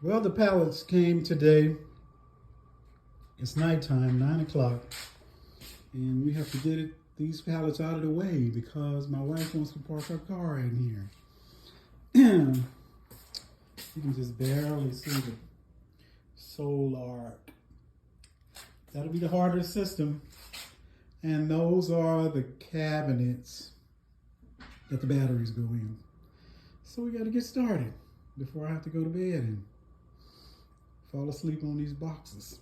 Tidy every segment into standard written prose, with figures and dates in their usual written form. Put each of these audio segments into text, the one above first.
Well, the pallets came today. It's nighttime, 9 o'clock, and we have to get these pallets out of the way because my wife wants to park her car in here. You can just barely see the Sol-Ark. That'll be the heart of the system. And those are the cabinets that the batteries go in. So we got to get started before I have to go to bed and fall asleep on these boxes.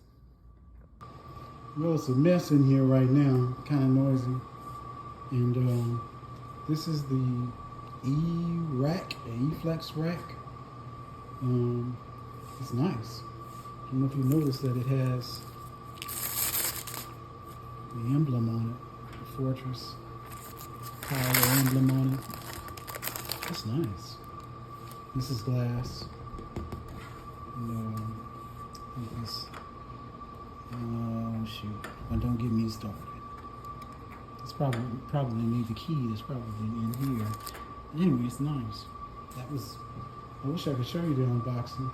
Well, it's a mess in here right now, kind of noisy. And this is the E-Rack, E-Flex rack. It's nice. I don't know if you noticed that it has the emblem on it, the Fortress power emblem on it. That's nice. This is glass. And this. Oh shoot! Well, don't get me started. It's probably need the key. That's probably in here. Anyway, it's nice. I wish I could show you the unboxing.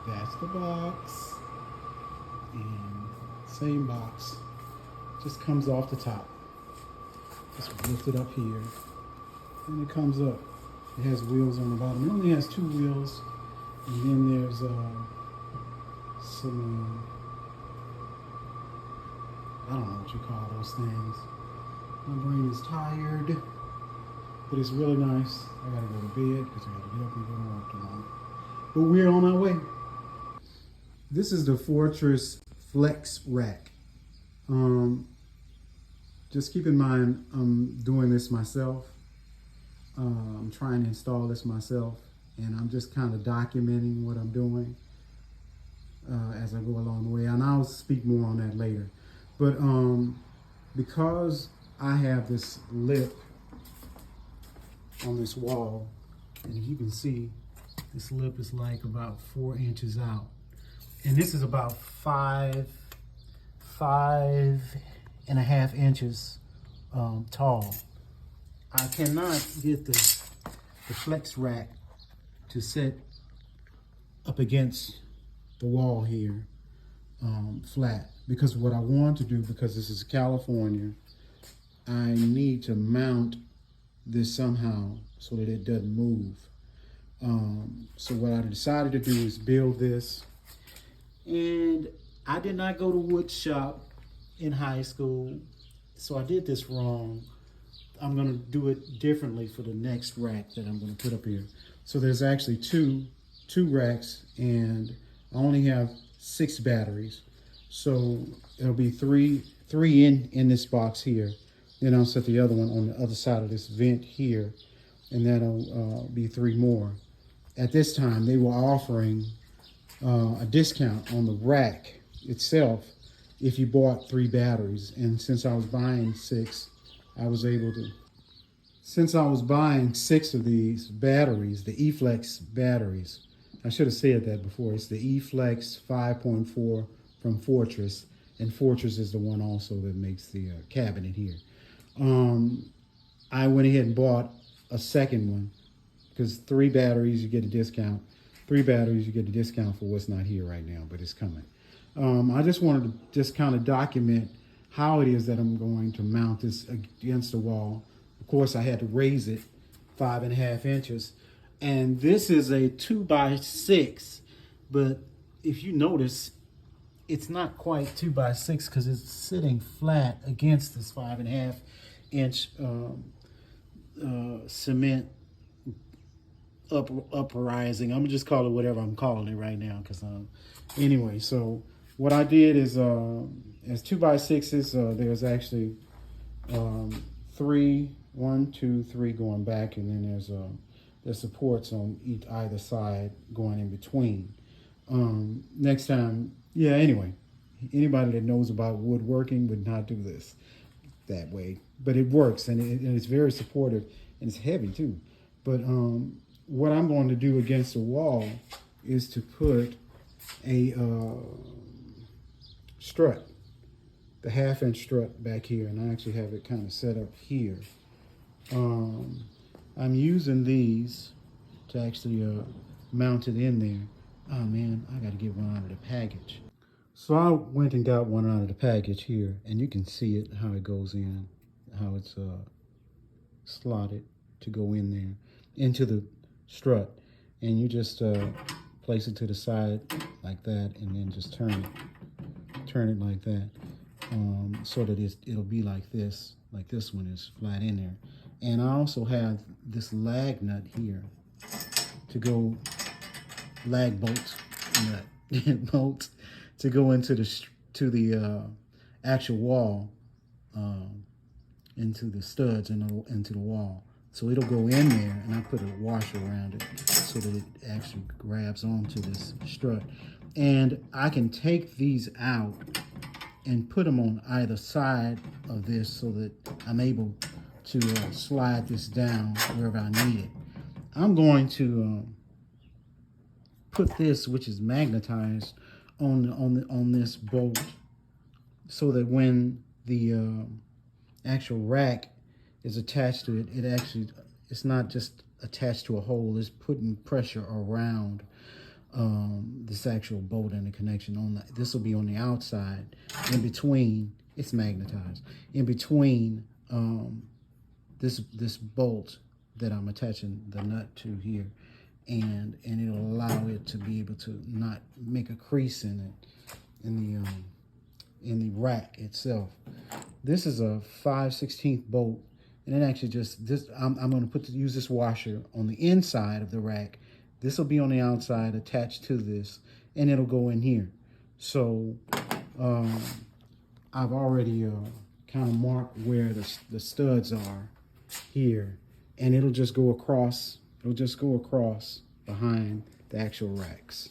That's the box. And same box. Just comes off the top. Just lift it up here. And it comes up. It has wheels on the bottom. It only has 2 wheels. And then there's some, I don't know what you call those things. My brain is tired. But it's really nice. I gotta go to bed because I gotta get up and go to work tomorrow. But we're on our way. This is the Fortress Flex Rack. Just keep in mind, I'm doing this myself. I'm trying to install this myself, and I'm just kind of documenting what I'm doing as I go along the way. And I'll speak more on that later. But because I have this lip on this wall, and if you can see, this lip is like about 4 inches out, and this is about five and a half inches tall. I cannot get the flex rack to sit up against the wall here flat, because what I want to do, because this is California, I need to mount this somehow so that it doesn't move. So what I decided to do is build this. And I did not go to wood shop in high school, so I did this wrong. I'm gonna do it differently for the next rack that I'm gonna put up here. So there's actually two racks, and I only have 6 batteries. So it'll be three in this box here. Then I'll set the other one on the other side of this vent here, and that'll be 3 more. At this time, they were offering a discount on the rack itself if you bought 3 batteries. And since I was buying 6, I was able to. Since I was buying 6 of these batteries, the E-Flex batteries, I should have said that before. It's the E-Flex 5.4 from Fortress, and Fortress is the one also that makes the cabinet here. I went ahead and bought a second one, because 3 batteries, you get a discount. 3 batteries, you get a discount for what's not here right now, but it's coming. I just wanted to just kind of document how it is that I'm going to mount this against the wall. Of course, I had to raise it 5.5 inches. And this is a 2x6, but if you notice, it's not quite 2x6 because it's sitting flat against this 5.5 inch cement uprising. I'm gonna just call it whatever I'm calling it right now, because anyway. So what I did is as 2x6s, there's actually 3, 1, 2, 3 going back, and then there's supports on either side going in between. Next time, yeah. Anyway, anybody that knows about woodworking would not do this that way, but it works, and it's very supportive, and it's heavy too. But what I'm going to do against the wall is to put a strut, the 1/2 inch strut back here, and I actually have it kind of set up here. I'm using these to actually mount it in there. Oh man, package. So I went and got one out of the package here, and you can see it, how it goes in, how it's slotted to go in there, into the strut. And you just place it to the side like that, and then just turn it like that, so that it'll be like this one is flat in there. And I also have this lag nut here to go, lag bolt nut, bolt to go into the actual wall, into the studs and into the wall. So it'll go in there, and I put a washer around it so that it actually grabs onto this strut. And I can take these out and put them on either side of this so that I'm able to slide this down wherever I need it. I'm going to put this, which is magnetized, on this bolt, so that when the actual rack is attached to it, it's not just attached to a hole, it's putting pressure around this actual bolt and the connection on that. This will be on the outside, in between, it's magnetized, in between this bolt that I'm attaching the nut to here, and it'll allow it to be able to not make a crease in it, in the rack itself. This is a 5/16 bolt, and it actually just, I'm going to use this washer on the inside of the rack. This will be on the outside attached to this, and it'll go in here. So I've already kind of marked where the studs are here, and it'll just go across. It'll just go across behind the actual racks.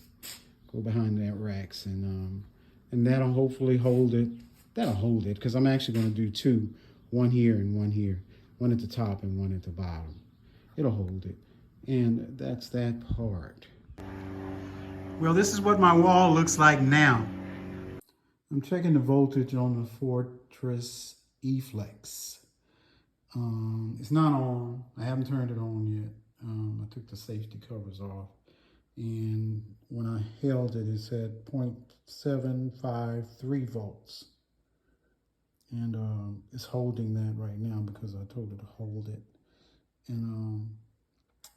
Go behind that racks, and that'll hopefully hold it. That'll hold it, because I'm actually going to do two, one here and one here, one at the top and one at the bottom. It'll hold it, and that's that part. Well, this is what my wall looks like now. I'm checking the voltage on the Fortress E-Flex. It's not on. I haven't turned it on yet. I took the safety covers off, and when I held it, it said 0.753 volts. And it's holding that right now because I told it to hold it. And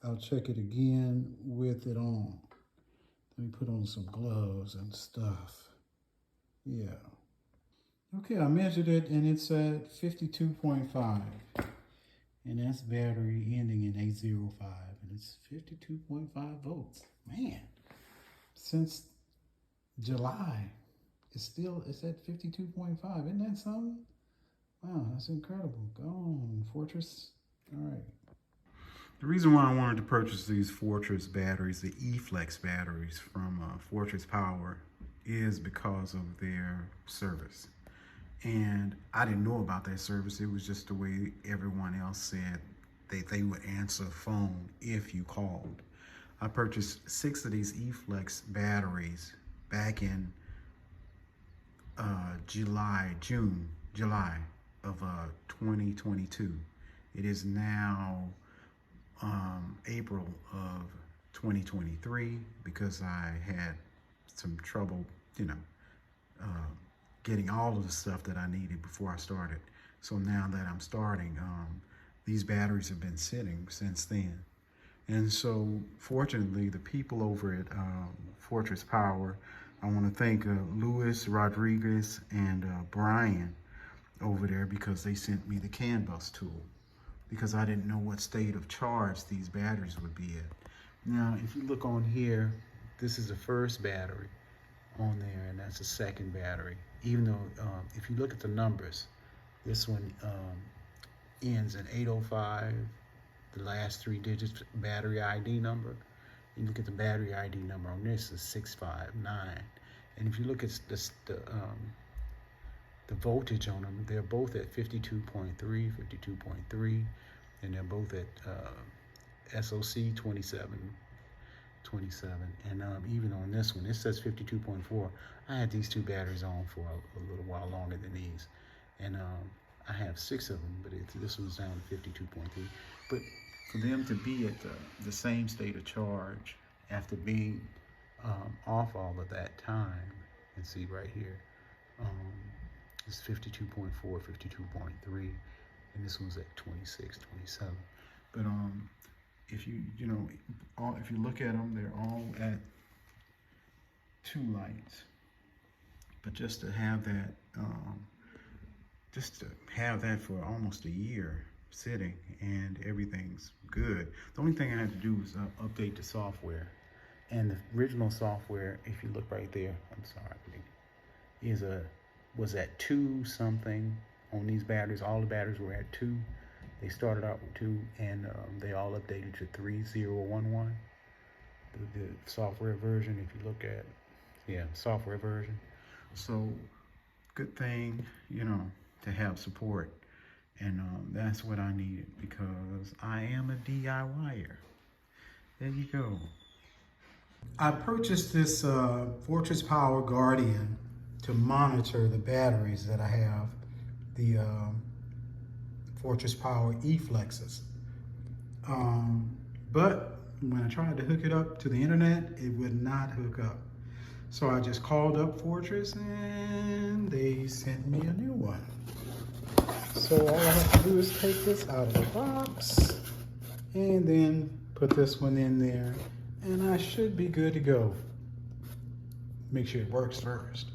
I'll check it again with it on. Let me put on some gloves and stuff. Yeah. Okay, I measured it, and it's at 52.5. And that's battery ending in 805. And it's 52.5 volts. Man, since July, it's at 52.5. Isn't that something? Wow, that's incredible. Go on, Fortress. All right. The reason why I wanted to purchase these Fortress batteries, the E-Flex batteries from Fortress Power, is because of their service. And I didn't know about that service. It was just the way everyone else said they would answer the phone if you called. I purchased 6 of these E-Flex batteries back in July of 2022. It is now April of 2023, because I had some trouble, getting all of the stuff that I needed before I started. So now that I'm starting, these batteries have been sitting since then. And so fortunately, the people over at Fortress Power, I want to thank Luis Rodriguez and Brian over there, because they sent me the CAN bus tool, because I didn't know what state of charge these batteries would be at. Now, if you look on here, this is the first battery on there, and that's the second battery. Even though, if you look at the numbers, this one ends in 805, the last 3 digits battery ID number. You look at the battery ID number on this is 659. And if you look at the voltage on them, they're both at 52.3, and they're both at SOC 27. And even on this one, it says 52.4. I had these 2 batteries on for a little while longer than these, and I have 6 of them, but this one's down to 52.3. But for them to be at the same state of charge after being off all of that time. And see right here, it's 52.4, 52.3, and this one's at 26, 27. But if you if you look at them, they're all at 2 lights. But just to have that, for almost a year sitting, and everything's good. The only thing I had to do was update the software. And the original software, if you look right there, I'm sorry, was at 2 something on these batteries. All the batteries were at 2. They started out with 2, and they all updated to 3.0.11. The software version, if you look at, software version. So good thing, to have support. And that's what I needed, because I am a DIYer. There you go. I purchased this Fortress Power Guardian to monitor the batteries that I have, the Fortress Power E-Flexes. But when I tried to hook it up to the internet, it would not hook up. So I just called up Fortress and they sent me a new one. So all I have to do is take this out of the box and then put this one in there, and I should be good to go. Make sure it works first.